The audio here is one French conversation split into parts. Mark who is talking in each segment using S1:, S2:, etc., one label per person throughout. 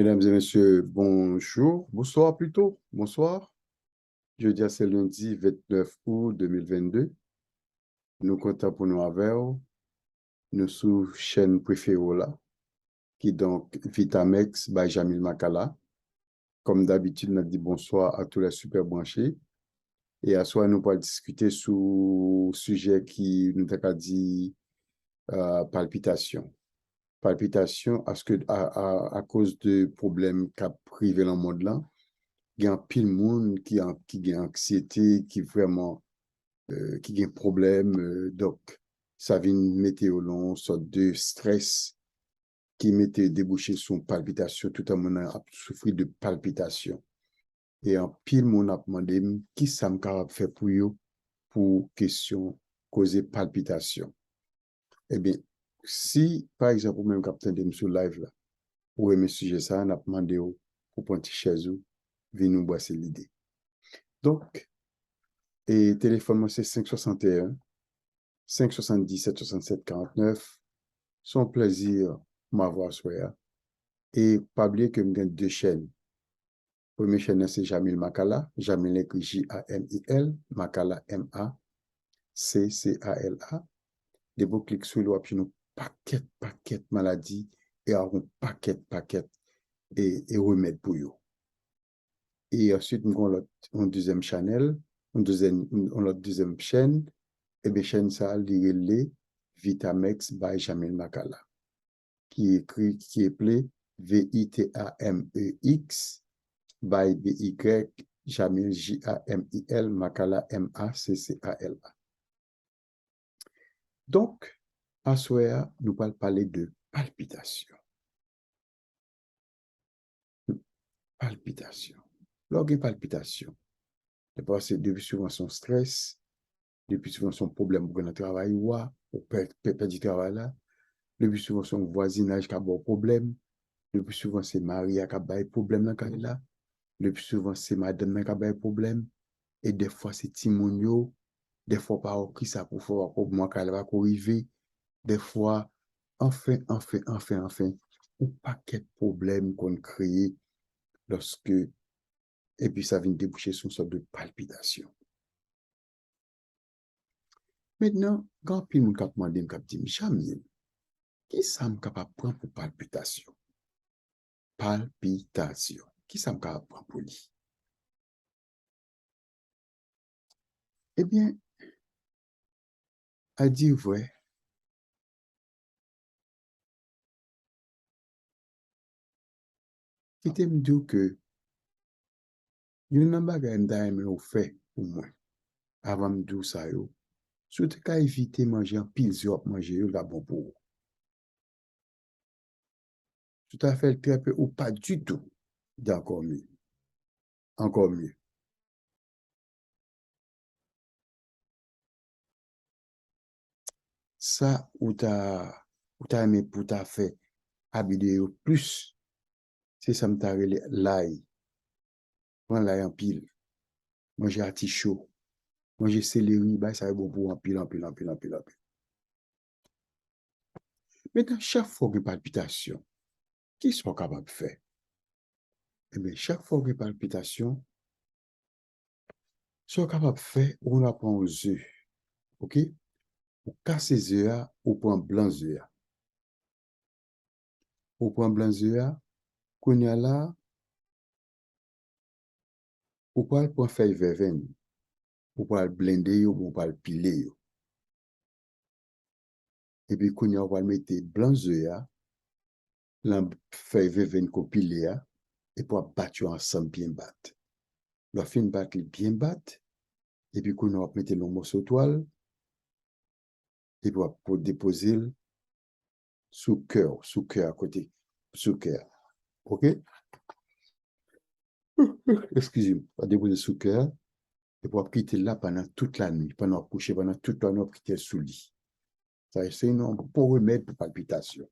S1: Mesdames et messieurs, bonjour, bonsoir plutôt, bonsoir. Jeudi, c'est lundi 29 août 2022. Nous comptons pour nous avec nous sous chaîne préférée là, qui donc Vitamex by Jamil Makala. Comme d'habitude, nous dit bonsoir à tous les super branchés. Et à soi, nous pourrons discuter sur sujet qui nous a dit palpitation. Palpitation à cause de problèmes qu'a privé dans le monde là. Il y a un pile monde qui a anxiété, qui vraiment, qui a un problème. Donc, ça vient mettre au long, sorte de stress qui mettait débouché sur une palpitation, tout le monde a souffert de palpitation. Et un pile monde a demandé qui ça me capable faire pour eux pour question causer palpitation. Eh bien, si, par exemple, même capitaine de sur live là, ou aimer sujet ça, on a demandé pour prendre chez vous, venir nous boire l'idée. Donc, et téléphone, moi, c'est 561 577 67 49. Son plaisir, m'avoir soya. Et pas oublier que j'ai deux chaînes. Première chaîne, c'est Jamil Makala. Jamil écrit Jamil, Makala Maccala. De vous cliquez sur le puis nous paquet maladie et un paquet et remède pour vous. Et ensuite, nous avons une deuxième channel, deuxième chaîne. Et bien, chaîne ça, les Vitamex by Jamil Makala, qui est appelé Vitamex by BY Jamil Jamil Makala Maccala. Donc, à ce moment, nous allons parler de palpitation. Palpitation. Lorsqu'il y a palpitation, c'est depuis souvent son stress, depuis souvent son problème pour le travail ou perdre du travail là, depuis souvent son voisinage qui a un problème, depuis souvent c'est Marie qui a un problème dans le là, depuis souvent c'est madame qui a un problème, et des fois c'est Timonio, des fois pas qui ça pour faire pour moi qu'elle va arriver, des fois, enfin, un paquet de problèmes qu'on crée lorsque, et puis ça vient déboucher sur une sorte de palpitation. Maintenant, quand puis nous cap demandé, cap dit, Jamil, qui ça me capable prendre pour palpitation? Palpitation. Qui ça me capable prendre pour lui? Eh bien, à dire vrai, il te me dit que il y a un bagage d'aime au fait pour moi, avant de dire ça, surtout qu'à éviter manger en pile, manger là bon pour vous. Tout à fait très peu ou pas du tout, d'encore mieux. Encore mieux. Ça, ou t'as aimé pour t'as fait habiller plus, c'est ça me t'a relé l'ail. Prends l'ail en pile. Manger artichaut. Manger céleri, bah, ça est bon pour en pile. Maintenant, chaque fois que palpitation, qui sont capables de faire? Eh bien, chaque fois que palpitation, sont capables de faire, on apprend aux œufs. OK? Ou casser les œufs, ou prendre blanc œufs. Ou prendre blanc œufs, qu'on y a là, ou pas prendre feuille verveine, ou pas blender, ou pas piler. Et puis, qu'on y a, on va mettre blanc œufs, la feuille verveine qu'on pile, et pour battre ensemble bien battre. La fin battre bien battre, et puis qu'on va mettre le morceau de toile, et pour déposer sous cœur à côté, sous cœur. OK? Excusez-moi, on va déposer sous cœur, et pour quitter là pendant toute la nuit, pendant coucher, pendant toute la nuit, on quitter sous lit. Ça, c'est un bon remède pour palpitation.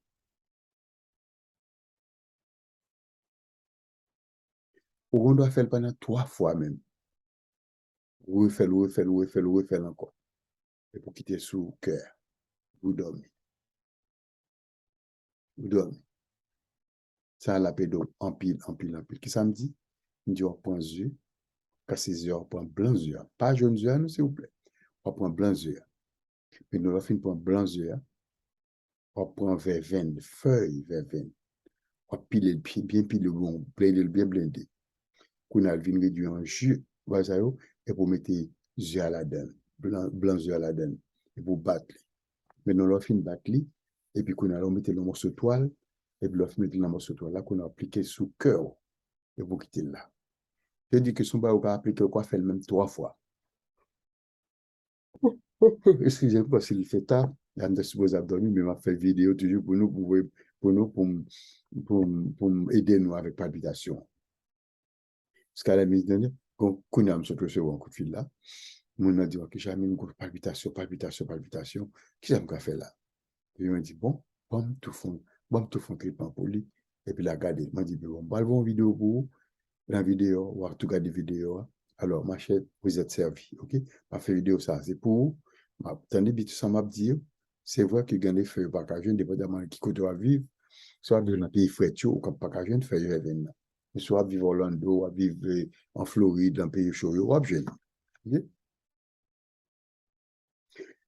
S1: On doit faire pendant 3 fois même. Refaire encore. Et pour quitter sous cœur, vous dormez. Vous dormez. Ça la pédo en pile, en pile, en pile. Qui ça me dit? Il me dit, on prend yeux, quand c'est yeux, on prend blanc yeux. Pas jaune yeux, nous, s'il vous plaît. On prend blanc yeux. Puis nous, on fin prend blanc yeux, on prend verveine, feuille verveine. On pile, bien pile, bon, bien blindé. Qu'on a vin réduit en jus, voilà, et pour mettre yeux à la donne, blanc yeux à la donne, et pour battre. Maintenant, on fin battre, et puis qu'on a mis le morceau de toile, et puis on met le morceau de toile là qu'on a appliqué sous cœur, et vous quittez là. Je dis que son bas, on va appliquer quoi faire même 3 fois. Excusez-moi parce qu'il fait tard, il est supposé dormir, mais il m'a fait vidéo toujours pour nous, pour nous, pour aider nous avec palpitation. Parce qu'à la mise dernière, quand on a recevoir un coup de fil là, on a dit, ok, j'ai mis une palpitation, palpitation, palpitation. Qu'est-ce que j'ai fait là? Et il m'a dit, bon, tout fond traitement pour lui. Et puis, il a regardé. Il m'a dit, bon, on va voir une vidéo pour vous. La vidéo, on va tout regarder vidéo. Alors, ma chère, vous êtes servi, ok? Ma fait vidéo, ça, c'est pour vous. Attendez, tout ça m'a dit, c'est vrai que gagner feuille par cajun, dépendamment de qui côté va vivre, soit dans un pays frais, ou comme par cajun, feuille événement. Soit vivre à Orlando, ou vivre en Floride, dans un pays chaud, ou à jeune.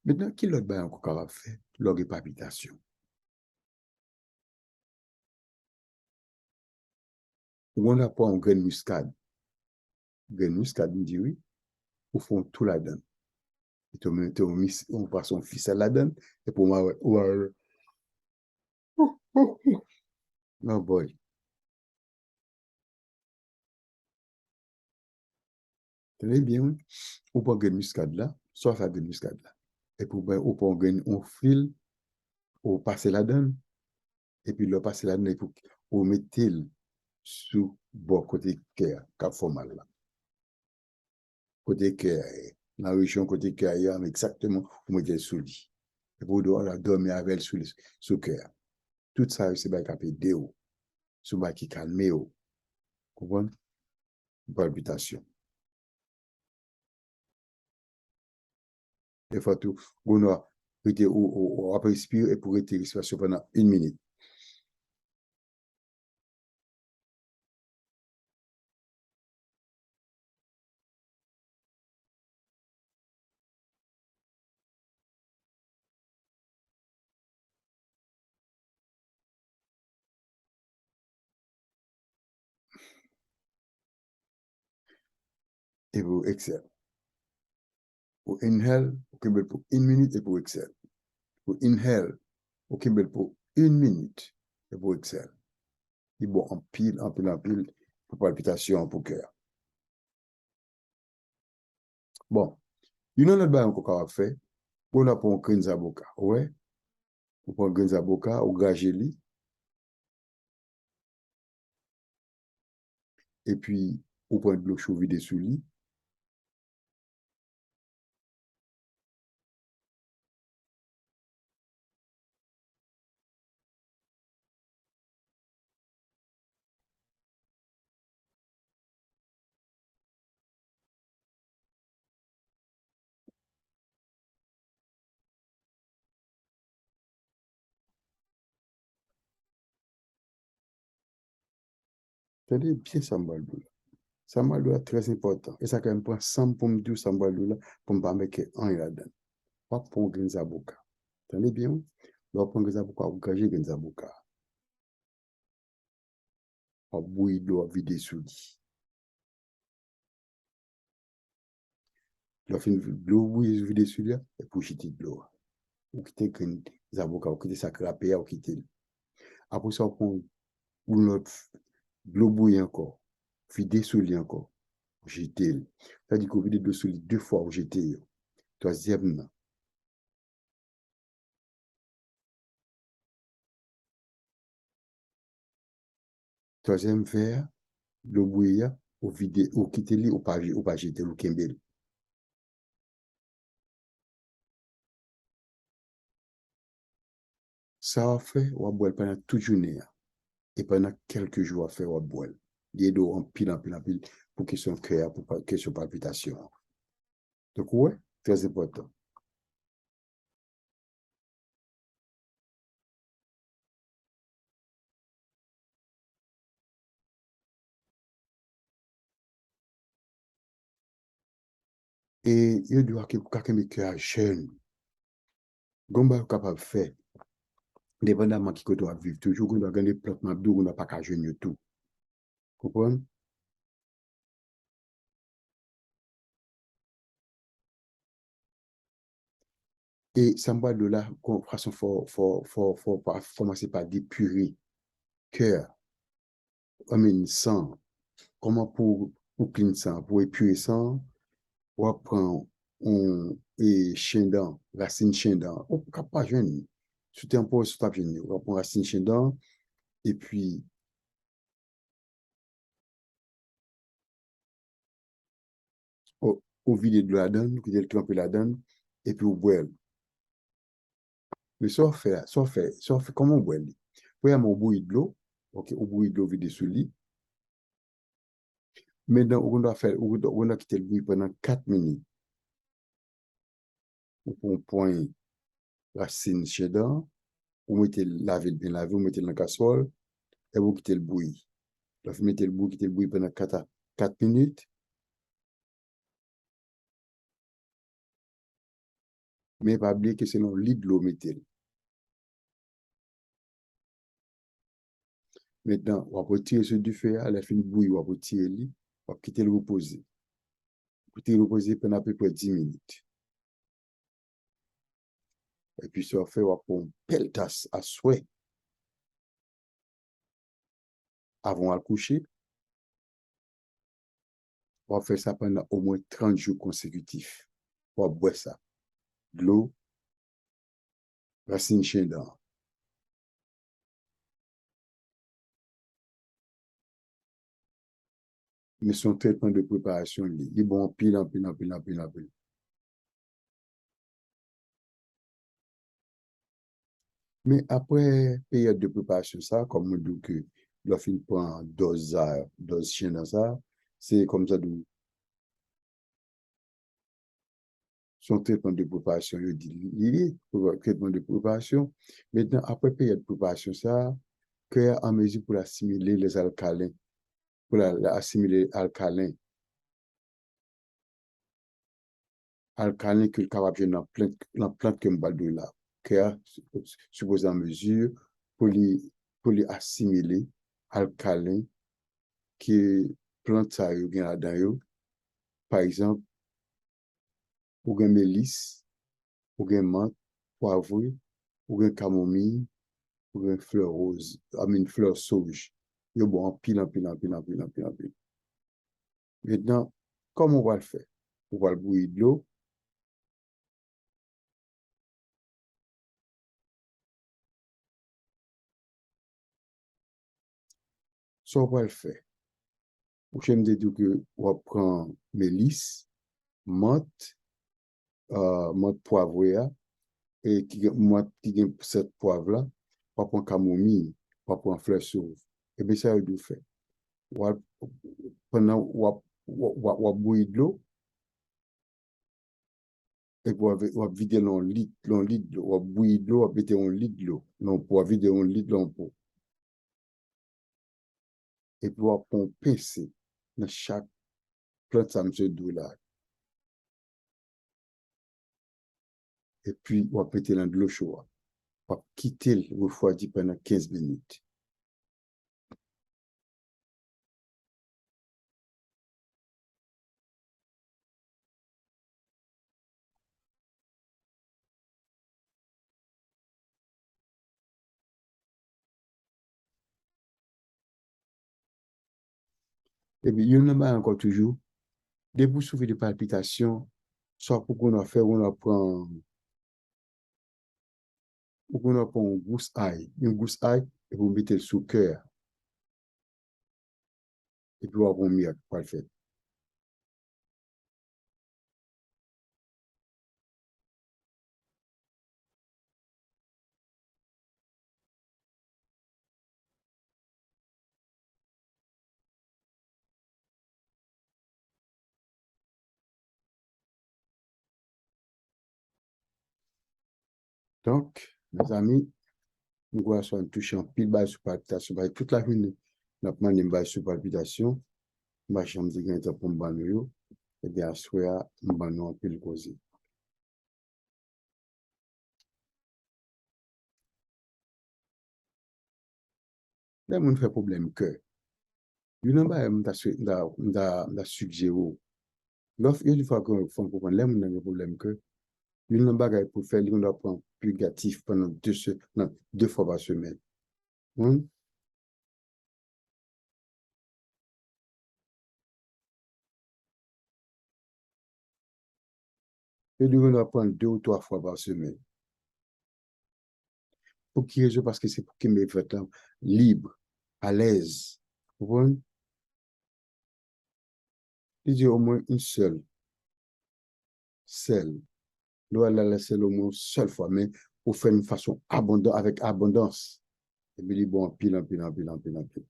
S1: Maintenant, qui l'autre bain encore capable de faire? Leur palpitation. Ou on n'a pas un grain de muscade. Grain de muscade, me dit oui, au fond, tout la donne. Et on passe son fils à la donne, et pour moi, oh boy. Tenez bien, oui. Ou pas grain de muscade là, soit faire grain de muscade là. Et pour ben, ou pas grain, on file, ou passer la donne, et puis le passer la donne, et pour ou mettre sous bon côté cœur, cap formal là. Côté cœur, la région côté cœur, exactement, où mettez sous lit. Et pour dormir avec elle sous cœur. Tout ça, c'est bien capé déo, sous bas qui calme, vous comprenez? Palpitation. Des fois, tout, on a respirer et pour rester respiration pendant 1 minute. Et vous exhale. Pour inhale, vous pour 1 minute et pour exhale. Pour inhale, vous pour 1 minute et pour exhale. Et bon, en pile, en pile, en pile, pour palpitation, pour cœur. Bon, il y en a d'autres encore à faire. On a pour un grain d'avocat, ouais. On prend un grain d'avocat, ou gageli, et puis on prend de l'eau chaude vidée sous lit. C'est-à-dire bien sambalou. Sambalou est très important. Et ça quand même prend 100 pour me dire sambalou là, pour me pas mettre un là-dedans. Pas pour un grain d'avocat. Tenez bien? On prend un grain d'avocat, ou gager grain d'avocat. On bouillir d'eau vidée sous lit. L'eau bouillie vidée sous lit, et pour jeter de l'eau. Ou quitter grain d'avocat, ou quitter ça crapé, ou quitter. Après ça, on prend l'autre, l'eau bouillie encore. Vidée sous lit encore. Jeter. C'est-à-dire qu'on vide de l'eau sous lit 2 fois, ou jeter. Troisième, troisième verre, l'eau bouillie, ou vider, ou quitter li, ou pas jeter, ou kembel. Ça va faire, ou boire pendant toute journée. Et pendant quelques jours, à faire, ou boire. Les dos en pile, en pile, en pile, pour question cœur, pour question palpitation. Donc, ouais, très important. Et il doit que quelqu'un qui est jeune, comment capable de faire, dépendamment qui doit vivre, toujours qu'on doit gagner plantes d'eau, on n'a pas qu'à jeune tout. Comprenez? Et ça me va de là, qu'on façon, faut commencer par dépurer cœur, sang. Comment pour clean sang, pour épurer sang, on prend et chien dent, racine chien dent. On ne peut pas jeune. Tout un peu sur ta jeune. On prend racine chien dent, et puis, on vide de la donne, on trempe la donne, et puis on boit. Mais ça fait, comment on boit? Oui, on bouille de l'eau, ok, on bouille de l'eau vide sous le lit. Maintenant, on doit quitter le bouille pendant 4 minutes. On prend racine chien dent, on mettez laver bien lavé, on mettez dans la casserole, et vous quittez le bouilli. Vous mettez quittez le bouilli pendant 4 minutes, mais pas oublier que c'est dans le lit de l'eau, mettez. Maintenant, on va retirer ce du feu, à la fin de bouillir, on va retirer le lit, on va quitter le reposer. Quitter le reposer pendant à peu près 10 minutes. Et puis, ça fait, on va prendre une belle tasse à souhait avant de coucher. On va faire ça pendant au moins 30 jours consécutifs. On va boire ça. De l'eau, racine chien dent. Mais son traitement de préparation, il est bon en pile, en pile, en pile, en pile, en pile. Mais après période de préparation, ça, comme on dit que la fin prend dose chien dans ça, c'est comme ça, son traitement de préparation, il dit lié, traitement de préparation. Maintenant, après période de préparation, ça, cœur en mesure pour assimiler les alcalins, pour assimiler alcalin que le capable dans la plante que me de là. Cœur suppose en mesure pour les assimiler alcalin que plante ça yo gen là-dedans yo. Par exemple, ou gen mélisse, ou gen menthe, poivre, ou gen camomille, ou gen fleur rose, fleur sauge. Yo bon en pile, en pile, en pile, en pile, en pile, en pile. Maintenant, comment on va le faire? On va le bouillir de l'eau. Ça, on va le faire. Ou j'aime dire que on va prendre mélisse, menthe, menthe poivre, et menthe qui gagne cette poivre là, on va prendre camomille, on va prendre fleur sauve. Et bien ça, il fait. Pendant on bouillir de l'eau, et puis on va vider l'on lit de l'eau, on va bouillir de l'eau, on va mettre un lit de l'eau, non, pour vider un lit de l'eau, et puis on va prendre pincer dans chaque plante, ça me d'eau là. Et puis on va mettre dans de l'eau chaude. On va quitter le refroidi pendant 15 minutes. Et puis, il y en a encore toujours, dès que vous souffrez de palpitations, soit pour qu'on a fait, on prend une gousse ail, et vous mettez sous cœur, et puis on va mieux pour le faire. Donc, mes amis, nous allons toucher en pile bas sur palpitation, toute la journée, nous avons une base sur palpitation, ma chambre de gain pour me eh bien, soit nous allons un peu le causer. Là, on fait problème que, il y a un suggéré, l'offre, il faut qu'on comprenne, là, on a un problème que, il y a un bagage pour faire, on doit prendre purgatif pendant non, 2 fois par semaine. Hein? Et on doit prendre 2 ou 3 fois par semaine. Pour qui raison? Parce que c'est pour qu'il me fasse libre, à l'aise. Vous comprenez? Il dit au moins une seule. Doit la laisser au moins une seule fois, mais pour faire une façon abondante, avec abondance. Et puis, il dit, bon, pile, en pile, en pile, en pile, en pile.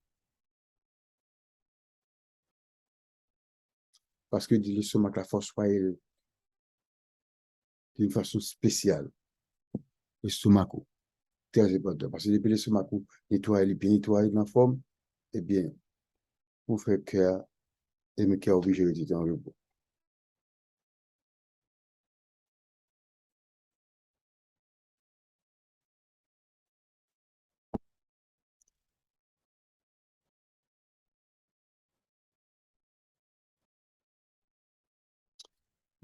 S1: Parce que dit, l'estomac, la force, pas d'une façon spéciale. L'estomac, très important. Parce que depuis l'estomac, nettoie, il est bien nettoyé dans la forme, eh bien, pour faire cœur, et me cœur obligé de rester en repos.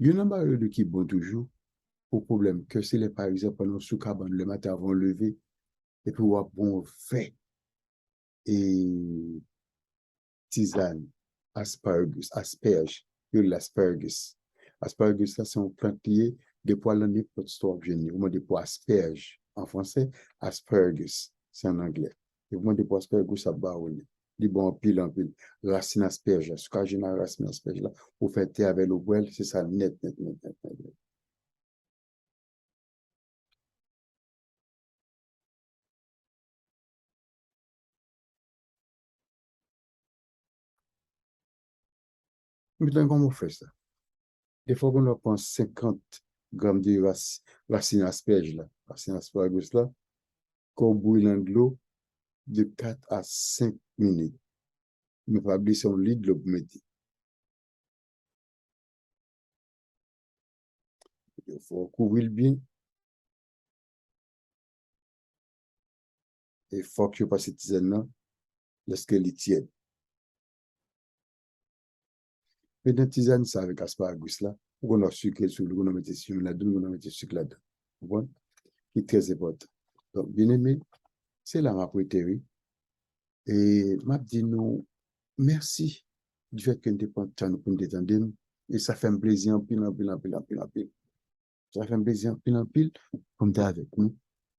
S1: Il y a un baril de qui bon toujours, au problème que c'est les par exemple pendant sous cabane le matin avant de lever, et puis on bon fait et tisane, asperge, l'asparagus. Asparagus, ça, c'est un plant lié, des poils en n'importe histoire génie. Au moins des poils asperges. En français, asparagus, c'est en anglais. Et au moins des poils aspergus, ça bat au nez. Dit bon, en pile. Racine asperge, ce que j'ai racine asperge là, pour faire thé avec l'eau boile, c'est ça, net, net, net, net, net, net. Maintenant, comment on fait ça? Des fois qu'on prend 50 grammes de racine asperge là, racine asparagus là, qu'on bouille dans de l'eau de 4 à 5 minutes. Ne pas oublier son lit de l'eau pour mettre. Il faut couvrir bien et il faut que je passe cette tisane là lorsqu'elle est tiède. Mais dans tisane ça avec asparagus là, on a sucre sur le, on a mettre sucre là-dedans, on a mettre sucre là-dedans. Vous comprenez? Qui est très important. Donc, bien aimé, c'est là ma prétérée. Et m'a dit nous, merci du fait que nous prenons temps pour nous détendre. Et ça fait un plaisir en pile, en pile, en pile, en pile, en pile. Ça fait un plaisir en pile, en pile, comme tu avec nous.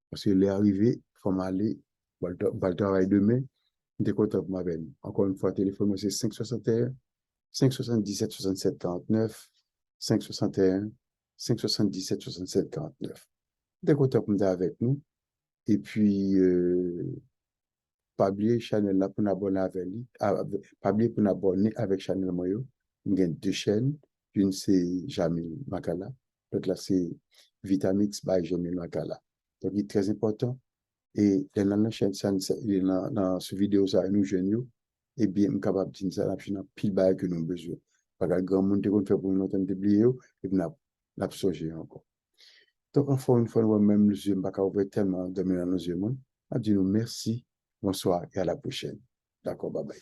S1: Parce que l'arrivée, il faut m'aller, le travail demain, je content pour ma veine. Encore une fois, téléphone, c'est 561, 577, 67, 49, 561, 577, 67, 49. Je content pour avec nous. Et puis, pas oublier Chanel là pour abonner avec lui. Pas oublier pour abonner avec Chanel Moyo. Il y a 2 chaînes. Une, c'est Jamil Makala. L'autre là, c'est Vitamix by Jamil Makala. Donc, il est très important. Et dans la chaîne, dans ce vidéo, ça, nous jeunes, et bien, je suis capable de dire ça, je suis dans pile bail que nous avons besoin. Parce que grand monde qu'on fait pour nous entendre oublier, et puis nous l'absorber encore. Donc, encore une fois, moi-même, je ne suis pas capable tellement de dans nos yeux. Je dis nous merci, bonsoir et à la prochaine. D'accord, bye bye.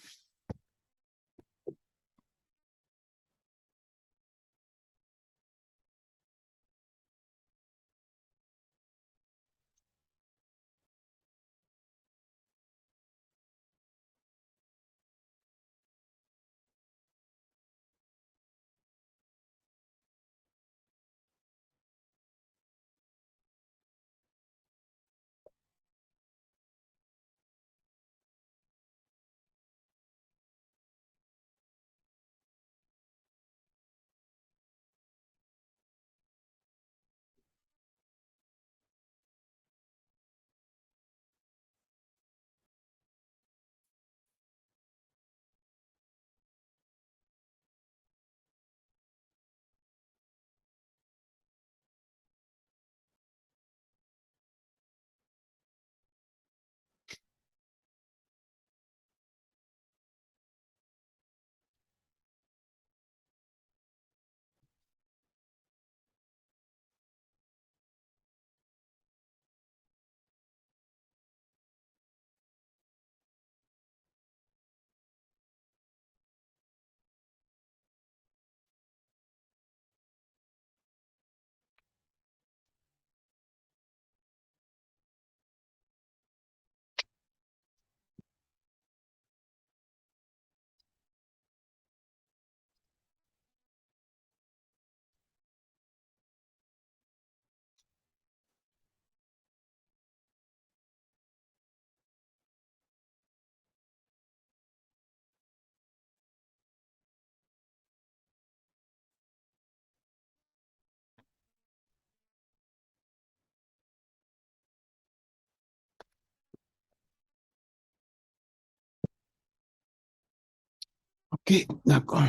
S1: Ok, d'accord.